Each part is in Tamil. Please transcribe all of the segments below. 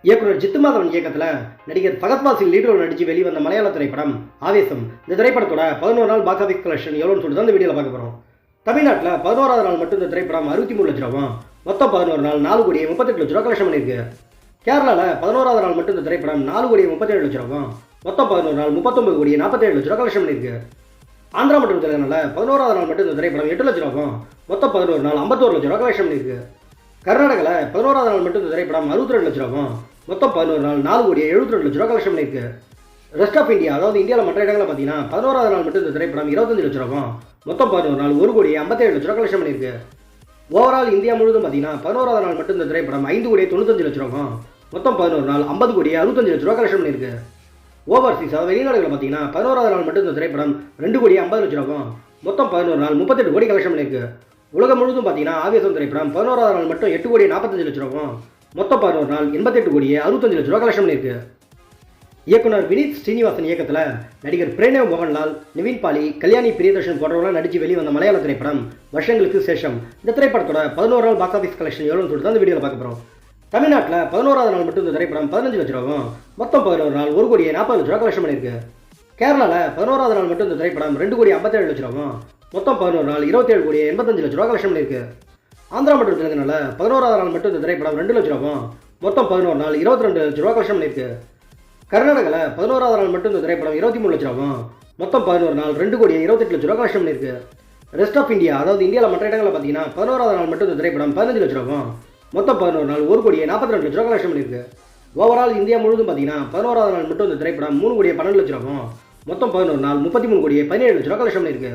இயக்குனர் ஜித்துமாதவன் இயக்கத்தில் நடிகர் ஃபகத் ஃபாசில் லீடர் நடித்து வெளிவந்த மலையாள திரைப்படம் ஆவேசம். இந்த திரைப்படத்தோட 11 நாள் பாக்ஸ் ஆஃபீஸ் கலெக்ஷன் எவ்வளோன்னு சொல்லிட்டு இந்த வீடியோவில் பார்க்க போகிறோம். தமிழ்நாட்டில் 11வது நாள் மட்டும் இந்த திரைப்படம் 63 லட்ச ரூபாவும், மொத்தம் 11 நாள் 4 கோடி 38 லட்ச ரூபா கலெக்ஷன் பண்ணியிருக்கு. கேரளாவில் 11வது நாள் மட்டும் இந்த திரைப்படம் 4 கோடி 37 லட்ச ரூபாவும், மொத்தம் 11 நாள் 39 கோடி 47 லட்ச ரூபா கலெக்ஷன் பண்ணியிருக்கு. ஆந்திரா மற்றும் தெலுங்கானால 11வது நாள் மட்டும் இந்த திரைப்படம் 8 லட்ச ரூபாவும், மொத்தம் 11 நாள் 51 லட்ச ரூபா கலெக்ஷன் பண்ணியிருக்கு. கர்நாடகாவில் 11வது நாள் மட்டும் இந்த திரைப்படம் 62 லட்ச ரூபாவும், மொத்தம் 11 நாள் 4 கோடி 72 லட்ச ரூபா கலெக்ஷன் பண்ணியிருக்கு. ரெஸ்ட் ஆஃப் இந்தியா, அதாவது இந்தியாவில் மற்ற இடங்களில் பார்த்தீங்கன்னா 11வது நாள் மட்டும் இந்த திரைப்படம் 25 லட்ச ரூபாவும், மொத்தம் 11 நாள் 1 கோடி 57 லட்ச ரூபா கலெக்ஷன் பண்ணியிருக்கு. ஓவரால் இந்தியா முழுவதும் பார்த்தீங்கன்னா 11வது நாள் மட்டும் இந்த திரைப்படம் 5 கோடி 95 லட்ச ரூபாவும், மொத்தம் 11 நாள் 50 கோடி 65 லட்ச ரூபா கலெக்ஷன் பண்ணியிருக்கு. ஓவர்சீஸ், அதாவது வெளிநாடுகளில் பார்த்தீங்கன்னா 11வது நாள் மட்டும் இந்த திரைப்படம் 2 கோடி 50 லட்ச ரூபாவும், மொத்தம் 11 நாள் 38 கோடி கலெக்ஷன் பண்ணியிருக்கு. உலகம் முழுவதும் பார்த்தீங்கன்னா ஆவேசம் திரைப்படம் 11வது நாள் மட்டும் 8 கோடி 45 லட்ச ரூபாவும், மொத்தம் 11 நாள் 88 கோடி 65 லட்ச ரூபா கலெக்ஷன் பண்ணியிருக்கு. இயக்குனர் வினீத் ஸ்ரீனிவாசன் இயக்கத்தில் நடிகர் பிரேனவ் மோகன்லால், நிவின் பாலி, கல்யாணி பிரியதர்ஷன் போன்றவர்களாம் நடித்து வெளிவந்த மலையாள திரைப்படம் வருஷங்களுக்கு சேஷம். இந்த திரைப்படத்தோட 11 நாள் பாக்ஸ் ஆஃபீஸ் கலெக்ஷன் எவ்வளோன்னு சொல்லிட்டு அந்த வீடியோவில் பார்க்க போகிறோம். தமிழ்நாட்டில் 11வது நாள் மட்டும் இந்த திரைப்படம் 15 லட்ச ரூபாவும், மொத்தம் 11 நாள் 1 கோடி 40 லட்ச ரூபா கலெக்ஷன் பண்ணியிருக்கு. கேரளாவில் 11வது நாள் மட்டும் இந்த திரைப்படம் 2 கோடி 57 லட்ச ரூபாவும், மொத்தம் 11 நாள் 27 கோடி 85 லட்ச ரூபா கலெக்ஷன் பண்ணியிருக்கு. ஆந்திரா மற்றும் தெலுங்கானால 11வது நாள் மட்டும் இந்த திரைப்படம் 2 லட்ச ரூபாவும், மொத்தம் 11 நாள் 22 லட்ச ரூபா கலெக்ஷன் பண்ணியிருக்கு. கர்நாடகாவில் 11வது நாள் மட்டும் இந்த திரைப்படம் 23 லட்ச ரூபாவும், மொத்தம் 11 நாள் 2 கோடி 28 லட்ச ரூபா கலெக்ஷன் பண்ணியிருக்கு. ரெஸ்ட் ஆஃப் இந்தியா, அதாவது இந்தியாவில் மற்ற இடங்களில் பார்த்தீங்கன்னா 11வது நாள் மட்டும் இந்த திரைப்படம் 15 லட்ச ரூபாவும், மொத்தம் 11 நாள் 1 கோடி 42 லட்ச ரூபா கலெக்ஷன் பண்ணியிருக்கு. ஓவரால் இந்தியா முழுவதும் பார்த்தீங்கன்னா 11வது நாள் மட்டும் இந்த திரைப்படம் 3 கோடி 12 லட்ச ரூபாவும், மொத்தம் 11 நாள் 33 கோடி 17 லட்ச ரூபா கலெக்ஷன் பண்ணியிருக்கு.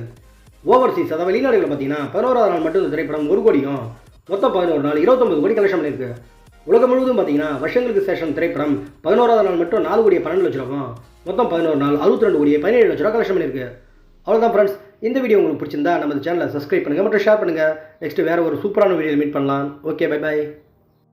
ஓவர்சீஸ், அதாவது வெளிநாடுகளில் பார்த்தீங்கன்னா 11வது நாள் மட்டும் இந்த திரைப்படம் 1 கோடியும், மொத்தம் 11 நாள் 29 கோடி கலெக்ஷன் பண்ணியிருக்கு. உலகம் முழுவதும் பார்த்தீங்கன்னா வருஷங்களுக்கு சேஷம் திரைப்படம் 11வது நாள் மட்டும் 4 கோடி 12 லட்ச ரூபாவும், மொத்தம் 11 நாள் 62 கோடி 17 லட்ச ரூபா கலெக்ஷன் பண்ணியிருக்கு. அவ்வளோதான் ஃப்ரெண்ட்ஸ், இந்த வீடியோ உங்களுக்கு பிடிச்சிருந்தா நம்ம சேனலை சப்ஸ்கிரைப் பண்ணுங்கள் மற்றும் ஷேர் பண்ணுங்கள். நெக்ஸ்ட் வேறு ஒரு சூப்பரான வீடியோ மீட் பண்ணலாம். Okay, bye bye.